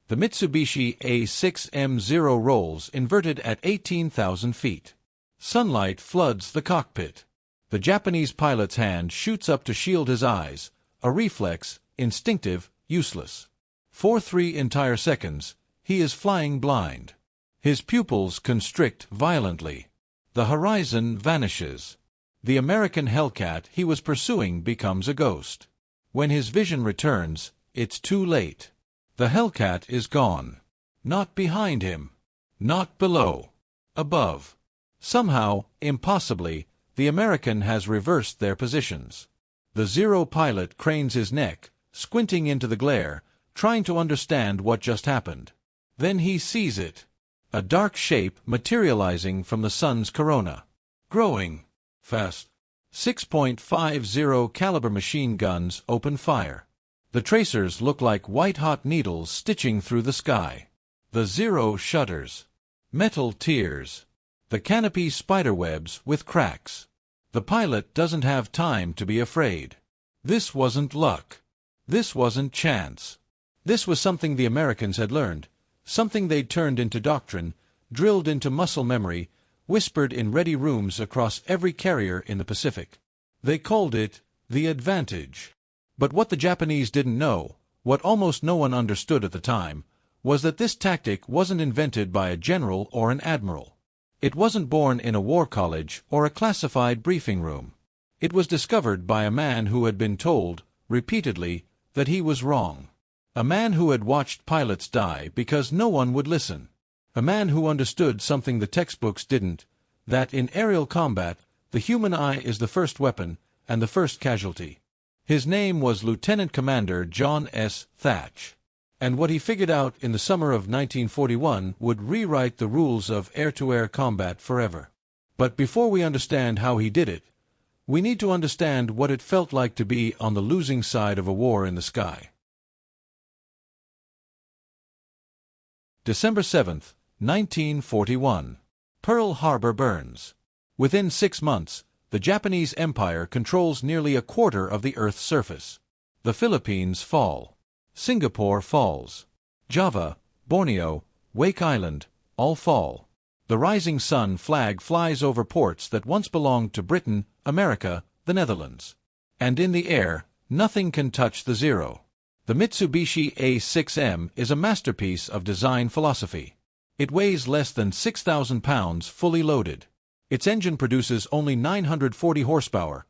The Mitsubishi A6M0 rolls inverted at 18,000 feet. Sunlight floods the cockpit. The Japanese pilot's hand shoots up to shield his eyes, a reflex, instinctive, useless. For 3 entire seconds, he is flying blind. His pupils constrict violently. The horizon vanishes. The American Hellcat he was pursuing becomes a ghost. When his vision returns, it's too late. The Hellcat is gone. Not behind him. Not below. Above. Somehow, impossibly, the American has reversed their positions. The Zero pilot cranes his neck, squinting into the glare, trying to understand what just happened. Then he sees it. A dark shape materializing from the sun's corona. Growing. Fast. 6.50 caliber machine guns open fire. The tracers look like white-hot needles stitching through the sky. The Zero shudders. Metal tears. The canopy spiderwebs with cracks. The pilot doesn't have time to be afraid. This wasn't luck. This wasn't chance. This was something the Americans had learned, something they'd turned into doctrine, drilled into muscle memory, whispered in ready rooms across every carrier in the Pacific. They called it the advantage. But what the Japanese didn't know, what almost no one understood at the time, was that this tactic wasn't invented by a general or an admiral. It wasn't born in a war college or a classified briefing room. It was discovered by a man who had been told, repeatedly, that he was wrong. A man who had watched pilots die because no one would listen. A man who understood something the textbooks didn't, that in aerial combat, the human eye is the first weapon and the first casualty. His name was Lieutenant Commander John S. Thach. And what he figured out in the summer of 1941 would rewrite the rules of air-to-air combat forever. But before we understand how he did it, we need to understand what it felt like to be on the losing side of a war in the sky. December 7, 1941. Pearl Harbor burns. Within 6 months, the Japanese Empire controls nearly a quarter of the Earth's surface. The Philippines fall. Singapore falls. Java, Borneo, Wake Island, all fall. The rising sun flag flies over ports that once belonged to Britain, America, the Netherlands. And in the air, nothing can touch the Zero. The Mitsubishi A6M is a masterpiece of design philosophy. It weighs less than 6,000 pounds fully loaded. Its engine produces only 940 horsepower,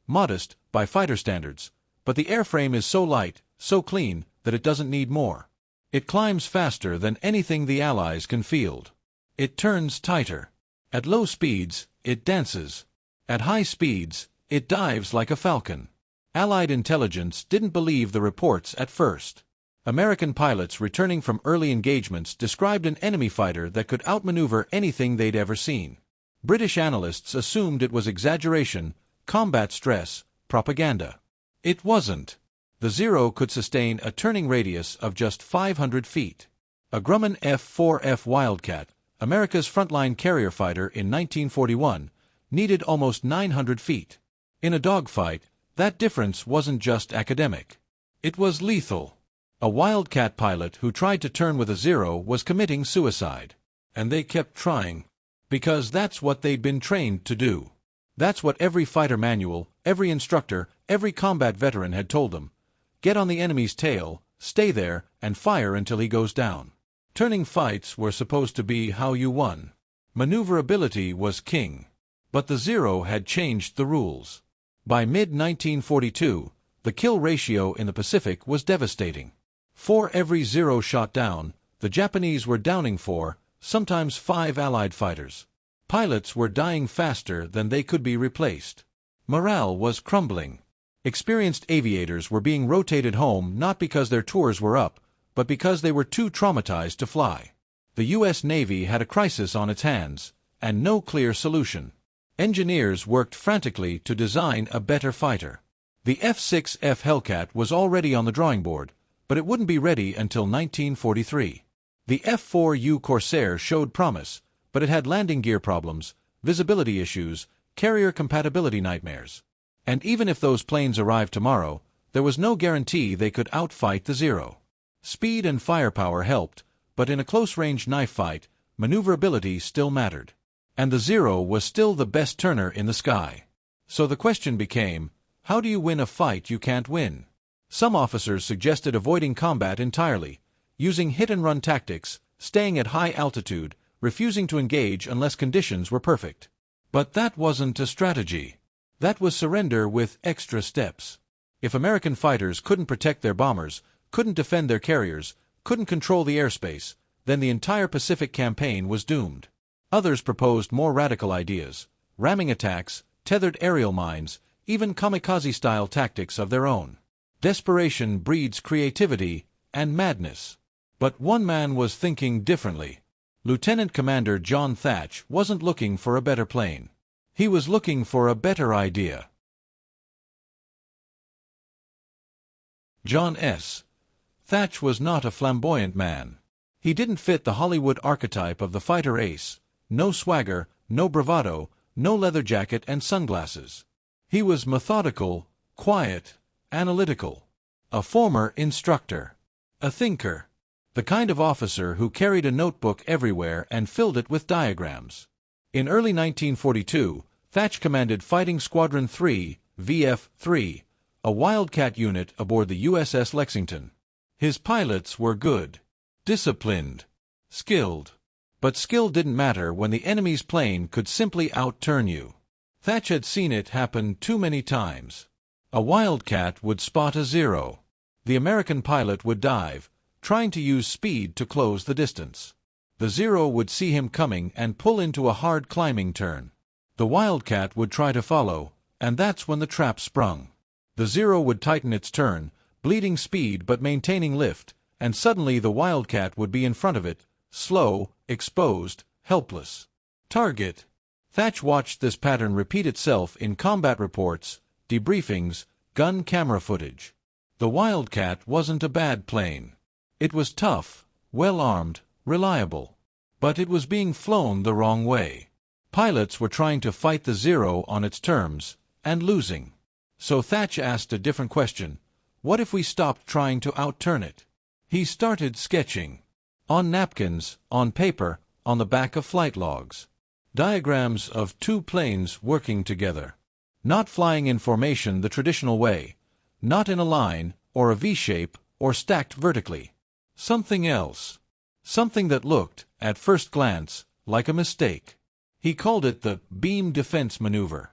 modest by fighter standards, but the airframe is so light, so clean, that it doesn't need more. It climbs faster than anything the Allies can field. It turns tighter. At low speeds, it dances. At high speeds, it dives like a falcon. Allied intelligence didn't believe the reports at first. American pilots returning from early engagements described an enemy fighter that could outmaneuver anything they'd ever seen. British analysts assumed it was exaggeration, combat stress, propaganda. It wasn't. The Zero could sustain a turning radius of just 500 feet. A Grumman F-4F Wildcat, America's frontline carrier fighter in 1941, needed almost 900 feet. In a dogfight, that difference wasn't just academic. It was lethal. A Wildcat pilot who tried to turn with a Zero was committing suicide. And they kept trying. Because that's what they'd been trained to do. That's what every fighter manual, every instructor, every combat veteran had told them. Get on the enemy's tail, stay there, and fire until he goes down. Turning fights were supposed to be how you won. Maneuverability was king. But the Zero had changed the rules. By mid-1942, the kill ratio in the Pacific was devastating. For every Zero shot down, the Japanese were downing 4, sometimes 5 Allied fighters. Pilots were dying faster than they could be replaced. Morale was crumbling. Experienced aviators were being rotated home not because their tours were up, but because they were too traumatized to fly. The U.S. Navy had a crisis on its hands, and no clear solution. Engineers worked frantically to design a better fighter. The F-6F Hellcat was already on the drawing board, but it wouldn't be ready until 1943. The F-4U Corsair showed promise, but it had landing gear problems, visibility issues, carrier compatibility nightmares. And even if those planes arrived tomorrow, there was no guarantee they could outfight the Zero. Speed and firepower helped, but in a close-range knife fight, maneuverability still mattered. And the Zero was still the best turner in the sky. So the question became, how do you win a fight you can't win? Some officers suggested avoiding combat entirely, using hit-and-run tactics, staying at high altitude, refusing to engage unless conditions were perfect. But that wasn't a strategy. That was surrender with extra steps. If American fighters couldn't protect their bombers, couldn't defend their carriers, couldn't control the airspace, then the entire Pacific campaign was doomed. Others proposed more radical ideas, ramming attacks, tethered aerial mines, even kamikaze-style tactics of their own. Desperation breeds creativity and madness. But one man was thinking differently. Lieutenant Commander John Thach wasn't looking for a better plane. He was looking for a better idea. John S. Thach was not a flamboyant man. He didn't fit the Hollywood archetype of the fighter ace. No swagger, no bravado, no leather jacket and sunglasses. He was methodical, quiet, analytical. A former instructor. A thinker. The kind of officer who carried a notebook everywhere and filled it with diagrams. In early 1942, Thach commanded Fighting Squadron 3, VF-3, a Wildcat unit aboard the USS Lexington. His pilots were good, disciplined, skilled. But skill didn't matter when the enemy's plane could simply outturn you. Thach had seen it happen too many times. A Wildcat would spot a Zero. The American pilot would dive, trying to use speed to close the distance. The Zero would see him coming and pull into a hard climbing turn. The Wildcat would try to follow, and that's when the trap sprung. The Zero would tighten its turn, bleeding speed but maintaining lift, and suddenly the Wildcat would be in front of it, slow, exposed, helpless. Target. Thach watched this pattern repeat itself in combat reports, debriefings, gun camera footage. The Wildcat wasn't a bad plane. It was tough, well-armed, reliable. But it was being flown the wrong way. Pilots were trying to fight the Zero on its terms, and losing. So Thach asked a different question. What if we stopped trying to outturn it? He started sketching. On napkins, on paper, on the back of flight logs. Diagrams of two planes working together. Not flying in formation the traditional way. Not in a line, or a V-shape, or stacked vertically. Something else. Something that looked, at first glance, like a mistake. He called it the beam defense maneuver.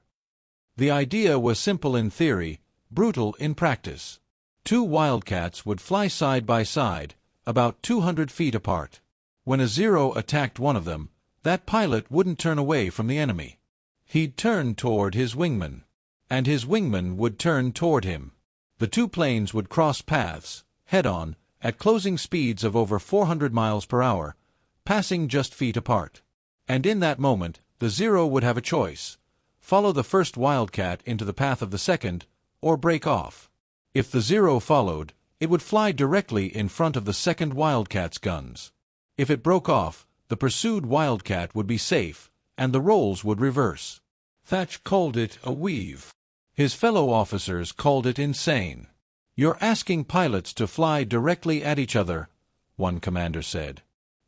The idea was simple in theory, brutal in practice. Two Wildcats would fly side by side, about 200 feet apart. When a Zero attacked one of them, that pilot wouldn't turn away from the enemy. He'd turn toward his wingman. And his wingman would turn toward him. The two planes would cross paths, head-on, at closing speeds of over 400 miles per hour, passing just feet apart. And in that moment, the Zero would have a choice. Follow the first Wildcat into the path of the second, or break off. If the Zero followed, it would fly directly in front of the second Wildcat's guns. If it broke off, the pursued Wildcat would be safe, and the roles would reverse. Thach called it a weave. His fellow officers called it insane. "You're asking pilots to fly directly at each other," one commander said.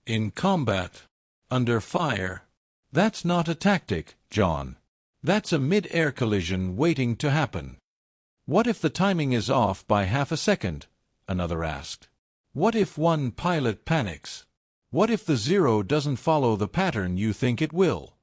"In combat, under fire. That's not a tactic, John. That's a mid-air collision waiting to happen." "What if the timing is off by half a second?" another asked. "What if one pilot panics? What if the Zero doesn't follow the pattern you think it will?"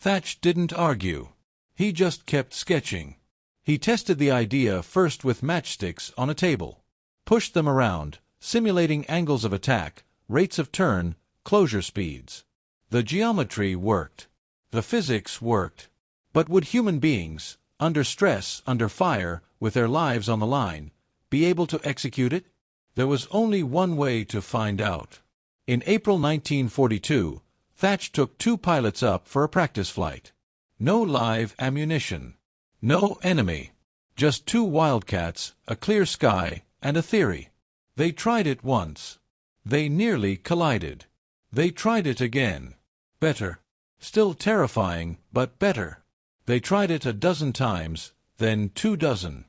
Thach didn't argue. He just kept sketching. He tested the idea first with matchsticks on a table. Pushed them around, simulating angles of attack, rates of turn, closure speeds. The geometry worked. The physics worked. But would human beings, under stress, under fire, with their lives on the line, be able to execute it? There was only one way to find out. In April 1942, Thach took two pilots up for a practice flight. No live ammunition. No enemy. Just two Wildcats, a clear sky, and a theory. They tried it once. They nearly collided. They tried it again. Better. Still terrifying, but better. They tried it a dozen times, then 2 dozen.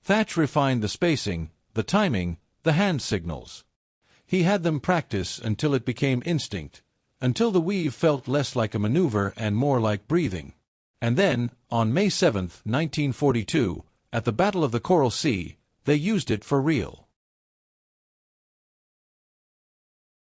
Thach refined the spacing, the timing, the hand signals. He had them practice until it became instinct, until the weave felt less like a maneuver and more like breathing. And then, on May 7, 1942, at the Battle of the Coral Sea, they used it for real.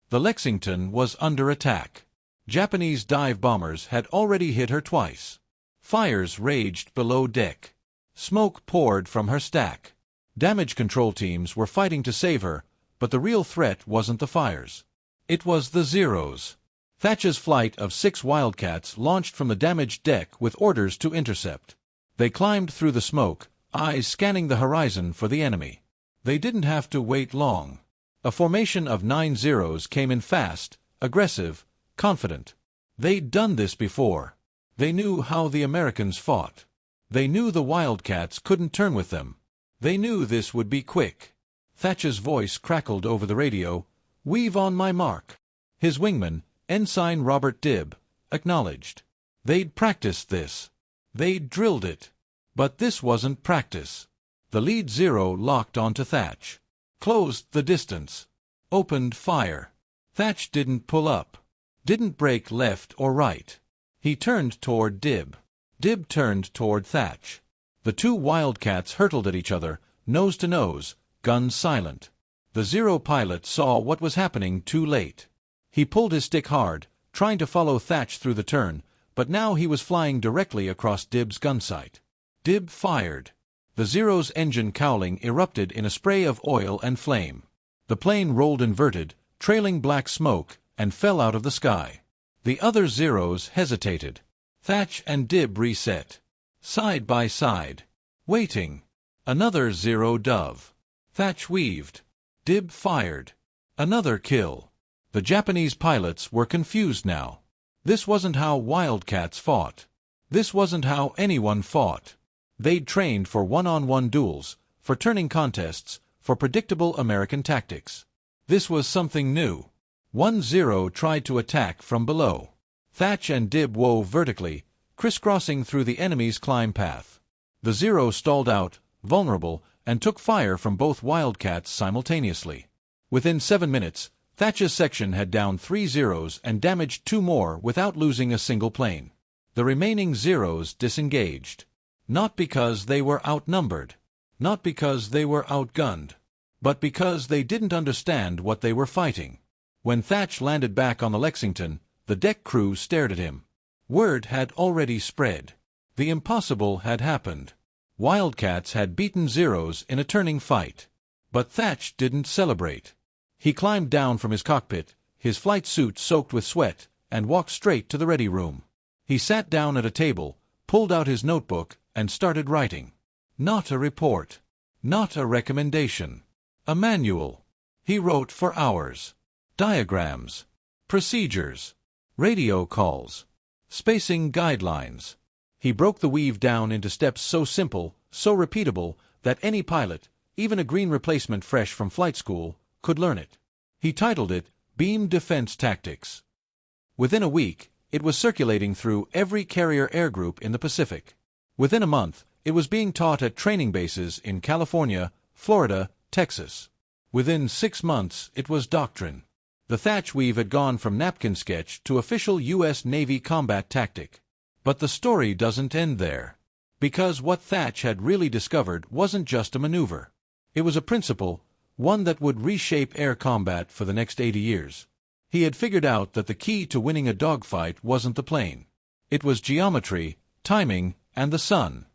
The Lexington was under attack. Japanese dive bombers had already hit her twice. Fires raged below deck. Smoke poured from her stack. Damage control teams were fighting to save her, but the real threat wasn't the fires. It was the Zeros. Thach's flight of 6 Wildcats launched from the damaged deck with orders to intercept. They climbed through the smoke, eyes scanning the horizon for the enemy. They didn't have to wait long. A formation of 9 Zeros came in fast, aggressive, confident. They'd done this before. They knew how the Americans fought. They knew the Wildcats couldn't turn with them. They knew this would be quick. Thach's voice crackled over the radio. "Weave on my mark." His wingman, Ensign Robert Dibb, acknowledged. They'd practiced this. They'd drilled it. But this wasn't practice. The lead Zero locked onto Thach. Closed the distance. Opened fire. Thach didn't pull up. Didn't break left or right. He turned toward Dibb. Dibb turned toward Thach. The 2 Wildcats hurtled at each other, nose to nose, guns silent. The Zero pilot saw what was happening too late. He pulled his stick hard, trying to follow Thach through the turn, but now he was flying directly across Dibb's gun sight. Dibb fired. The Zero's engine cowling erupted in a spray of oil and flame. The plane rolled inverted, trailing black smoke, and fell out of the sky. The other Zeros hesitated. Thach and Dibb reset. Side by side. Waiting. Another Zero dove. Thach weaved. Dibb fired. Another kill. The Japanese pilots were confused now. This wasn't how Wildcats fought. This wasn't how anyone fought. They'd trained for one-on-one duels, for turning contests, for predictable American tactics. This was something new. 1 Zero tried to attack from below. Thach and Dibb wove vertically, crisscrossing through the enemy's climb path. The Zero stalled out, vulnerable, and took fire from both Wildcats simultaneously. Within 7 minutes, Thach's section had downed 3 Zeros and damaged 2 more without losing a single plane. The remaining Zeros disengaged. Not because they were outnumbered, not because they were outgunned, but because they didn't understand what they were fighting. When Thach landed back on the Lexington, the deck crew stared at him. Word had already spread. The impossible had happened. Wildcats had beaten Zeros in a turning fight. But Thach didn't celebrate. He climbed down from his cockpit, his flight suit soaked with sweat, and walked straight to the ready room. He sat down at a table, pulled out his notebook, and started writing. Not a report. Not a recommendation. A manual. He wrote for hours. Diagrams. Procedures. Radio calls. Spacing guidelines. He broke the weave down into steps so simple, so repeatable, that any pilot, even a green replacement fresh from flight school, could learn it. He titled it, Beam Defense Tactics. Within a week, it was circulating through every carrier air group in the Pacific. Within a month, it was being taught at training bases in California, Florida, Texas. Within 6 months, it was doctrine. The Thach Weave had gone from napkin sketch to official U.S. Navy combat tactic. But the story doesn't end there. Because what Thach had really discovered wasn't just a maneuver. It was a principle, one that would reshape air combat for the next 80 years. He had figured out that the key to winning a dogfight wasn't the plane. It was geometry, timing, and the sun.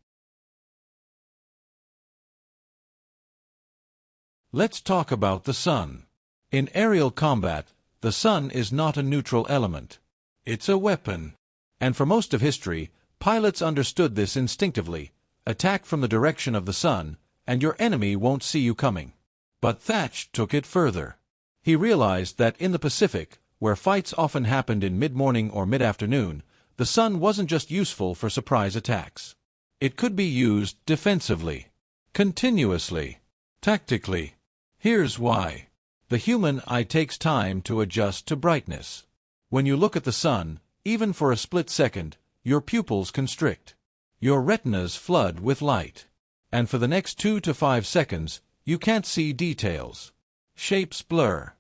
Let's talk about the sun. In aerial combat, the sun is not a neutral element. It's a weapon. And for most of history, pilots understood this instinctively. Attack from the direction of the sun, and your enemy won't see you coming. But Thach took it further. He realized that in the Pacific, where fights often happened in mid-morning or mid-afternoon, the sun wasn't just useful for surprise attacks. It could be used defensively, continuously, tactically. Here's why. The human eye takes time to adjust to brightness. When you look at the sun, even for a split second, your pupils constrict. Your retinas flood with light. And for the next 2 to 5 seconds, you can't see details. Shapes blur.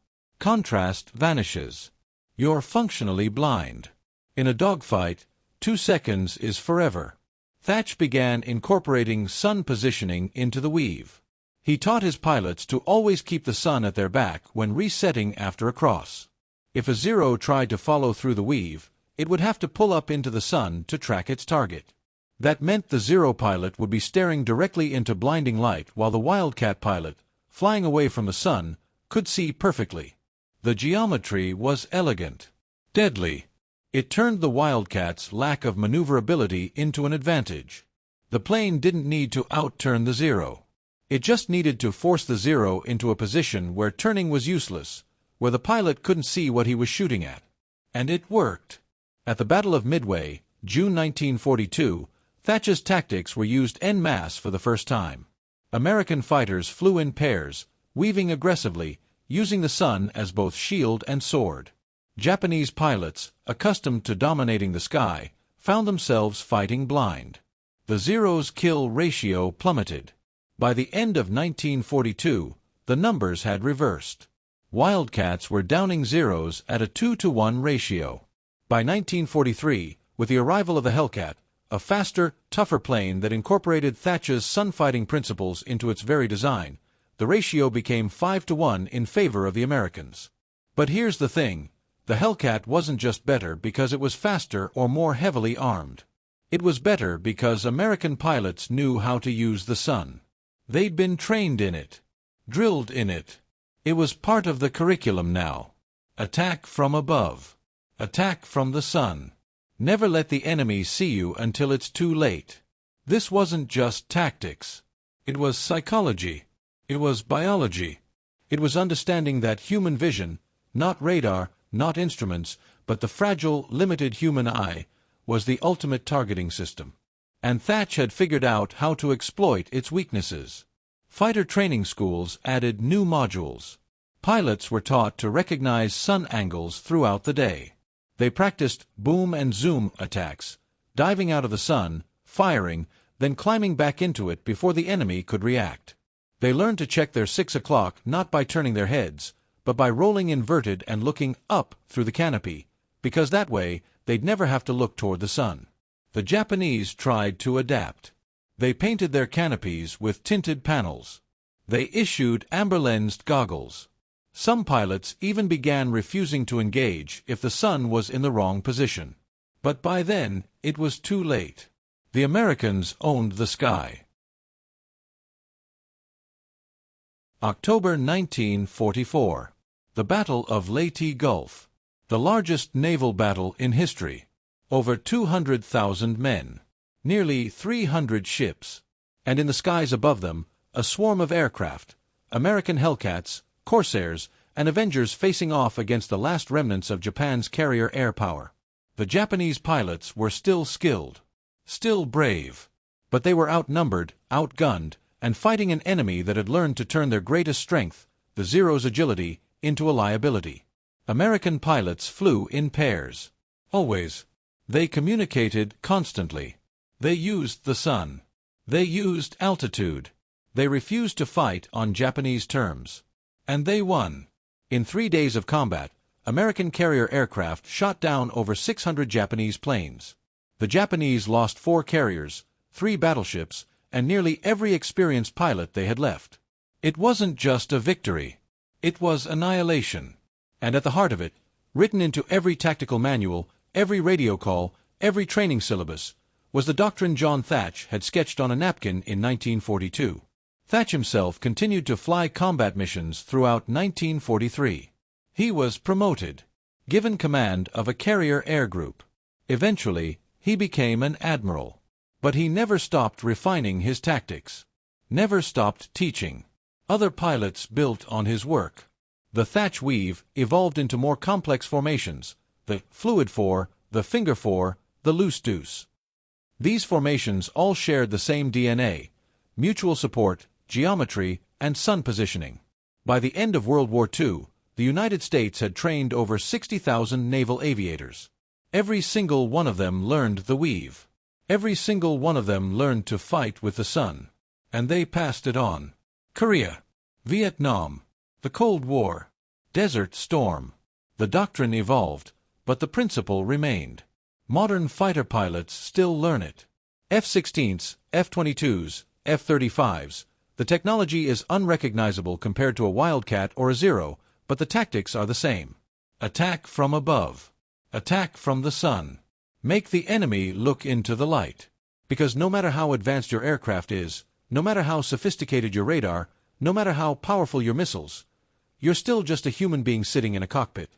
Contrast vanishes. You're functionally blind. In a dogfight, 2 seconds is forever. Thach began incorporating sun positioning into the weave. He taught his pilots to always keep the sun at their back when resetting after a cross. If a Zero tried to follow through the weave, it would have to pull up into the sun to track its target. That meant the Zero pilot would be staring directly into blinding light while the Wildcat pilot, flying away from the sun, could see perfectly. The geometry was elegant. Deadly. It turned the Wildcat's lack of maneuverability into an advantage. The plane didn't need to outturn the Zero. It just needed to force the Zero into a position where turning was useless, where the pilot couldn't see what he was shooting at. And it worked. At the Battle of Midway, June 1942, Thach's tactics were used en masse for the first time. American fighters flew in pairs, weaving aggressively, using the sun as both shield and sword. Japanese pilots, accustomed to dominating the sky, found themselves fighting blind. The Zero's kill ratio plummeted. By the end of 1942, the numbers had reversed. Wildcats were downing Zeros at a 2-to-1 ratio. By 1943, with the arrival of the Hellcat, a faster, tougher plane that incorporated Thach's sunfighting principles into its very design, the ratio became 5-to-1 in favor of the Americans. But here's the thing, the Hellcat wasn't just better because it was faster or more heavily armed. It was better because American pilots knew how to use the sun. They'd been trained in it, drilled in it. It was part of the curriculum now. Attack from above. Attack from the sun. Never let the enemy see you until it's too late. This wasn't just tactics. It was psychology. It was biology. It was understanding that human vision, not radar, not instruments, but the fragile, limited human eye, was the ultimate targeting system. And Thach had figured out how to exploit its weaknesses. Fighter training schools added new modules. Pilots were taught to recognize sun angles throughout the day. They practiced boom and zoom attacks, diving out of the sun, firing, then climbing back into it before the enemy could react. They learned to check their 6 o'clock not by turning their heads, but by rolling inverted and looking up through the canopy, because that way they'd never have to look toward the sun. The Japanese tried to adapt. They painted their canopies with tinted panels. They issued amber-lensed goggles. Some pilots even began refusing to engage if the sun was in the wrong position. But by then, it was too late. The Americans owned the sky. October 1944. The Battle of Leyte Gulf. The largest naval battle in history. Over 200,000 men. Nearly 300 ships. And in the skies above them, a swarm of aircraft, American Hellcats, Corsairs, and Avengers facing off against the last remnants of Japan's carrier air power. The Japanese pilots were still skilled, still brave, but they were outnumbered, outgunned, and fighting an enemy that had learned to turn their greatest strength, the Zero's agility, into a liability. American pilots flew in pairs. Always. They communicated constantly. They used the sun. They used altitude. They refused to fight on Japanese terms. And they won. In 3 days of combat, American carrier aircraft shot down over 600 Japanese planes. The Japanese lost 4 carriers, 3 battleships, and nearly every experienced pilot they had left. It wasn't just a victory. It was annihilation. And at the heart of it, written into every tactical manual, every radio call, every training syllabus, was the doctrine John Thach had sketched on a napkin in 1942. Thach himself continued to fly combat missions throughout 1943. He was promoted, given command of a carrier air group. Eventually, he became an admiral. But he never stopped refining his tactics. Never stopped teaching. Other pilots built on his work. The Thach Weave evolved into more complex formations, the fluid 4, the finger 4, the loose deuce. These formations all shared the same DNA, mutual support, geometry, and sun positioning. By the end of World War II, the United States had trained over 60,000 naval aviators. Every single one of them learned the weave. Every single one of them learned to fight with the sun. And they passed it on. Korea, Vietnam, the Cold War. Desert Storm. The doctrine evolved, but the principle remained. Modern fighter pilots still learn it. F-16s, F-22s, F-35s. The technology is unrecognizable compared to a Wildcat or a Zero, but the tactics are the same. Attack from above. Attack from the sun. Make the enemy look into the light. Because no matter how advanced your aircraft is, no matter how sophisticated your radar, no matter how powerful your missiles, you're still just a human being sitting in a cockpit.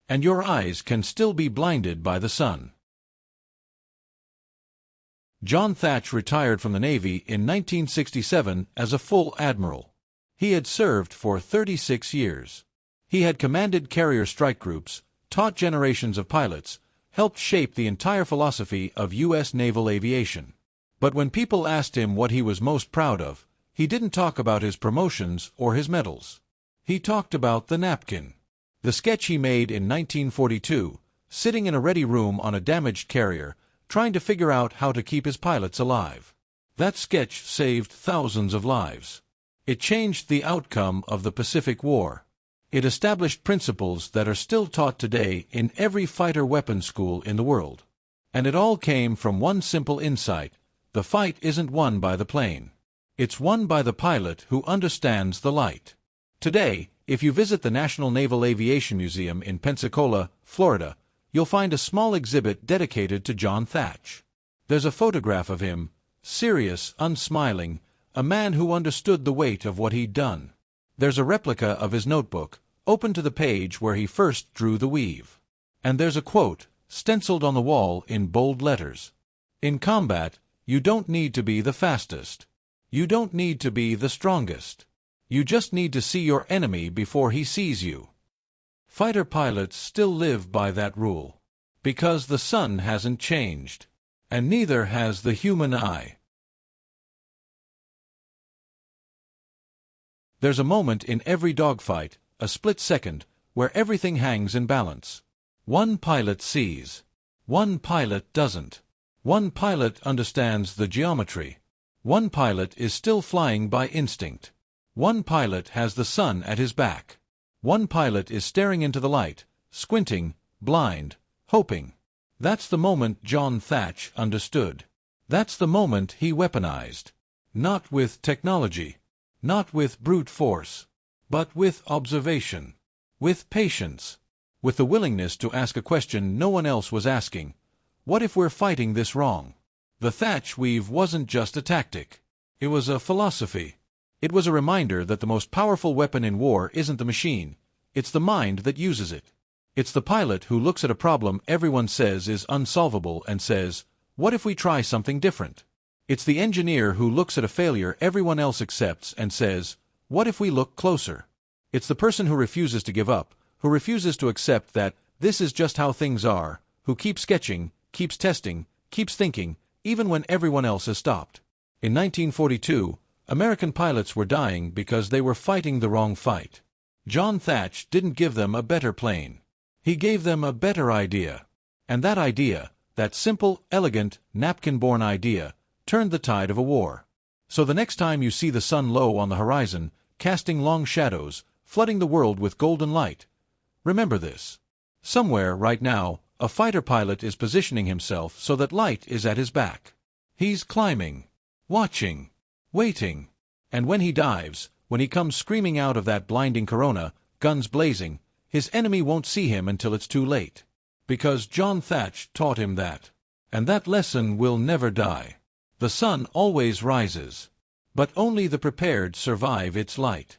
And your eyes can still be blinded by the sun. John Thach retired from the Navy in 1967 as a full admiral. He had served for 36 years. He had commanded carrier strike groups, taught generations of pilots, helped shape the entire philosophy of U.S. naval aviation. But when people asked him what he was most proud of, he didn't talk about his promotions or his medals. He talked about the napkin. The sketch he made in 1942, sitting in a ready room on a damaged carrier, trying to figure out how to keep his pilots alive. That sketch saved thousands of lives. It changed the outcome of the Pacific War. It established principles that are still taught today in every fighter weapons school in the world. And it all came from one simple insight: the fight isn't won by the plane. It's won by the pilot who understands the light. Today, if you visit the National Naval Aviation Museum in Pensacola, Florida, you'll find a small exhibit dedicated to John Thach. There's a photograph of him, serious, unsmiling, a man who understood the weight of what he'd done. There's a replica of his notebook, open to the page where he first drew the weave. And there's a quote, stenciled on the wall in bold letters. In combat, you don't need to be the fastest. You don't need to be the strongest. You just need to see your enemy before he sees you. Fighter pilots still live by that rule. Because the sun hasn't changed. And neither has the human eye. There's a moment in every dogfight, a split second, where everything hangs in balance. One pilot sees. One pilot doesn't. One pilot understands the geometry. One pilot is still flying by instinct. One pilot has the sun at his back. One pilot is staring into the light, squinting, blind, hoping. That's the moment John Thach understood. That's the moment he weaponized. Not with technology. Not with brute force. But with observation. With patience. With the willingness to ask a question no one else was asking. What if we're fighting this wrong? The Thach Weave wasn't just a tactic. It was a philosophy. It was a reminder that the most powerful weapon in war isn't the machine. It's the mind that uses it. It's the pilot who looks at a problem everyone says is unsolvable and says, what if we try something different? It's the engineer who looks at a failure everyone else accepts and says, what if we look closer? It's the person who refuses to give up, who refuses to accept that this is just how things are, who keeps sketching, keeps testing, keeps thinking, even when everyone else has stopped. In 1942, American pilots were dying because they were fighting the wrong fight. John Thach didn't give them a better plane. He gave them a better idea. And that idea, that simple, elegant, napkin-born idea, turned the tide of a war. So the next time you see the sun low on the horizon, casting long shadows, flooding the world with golden light, remember this. Somewhere, right now, a fighter pilot is positioning himself so that light is at his back. He's climbing, watching, waiting. And when he dives, when he comes screaming out of that blinding corona, guns blazing, his enemy won't see him until it's too late. Because John Thach taught him that. And that lesson will never die. The sun always rises. But only the prepared survive its light.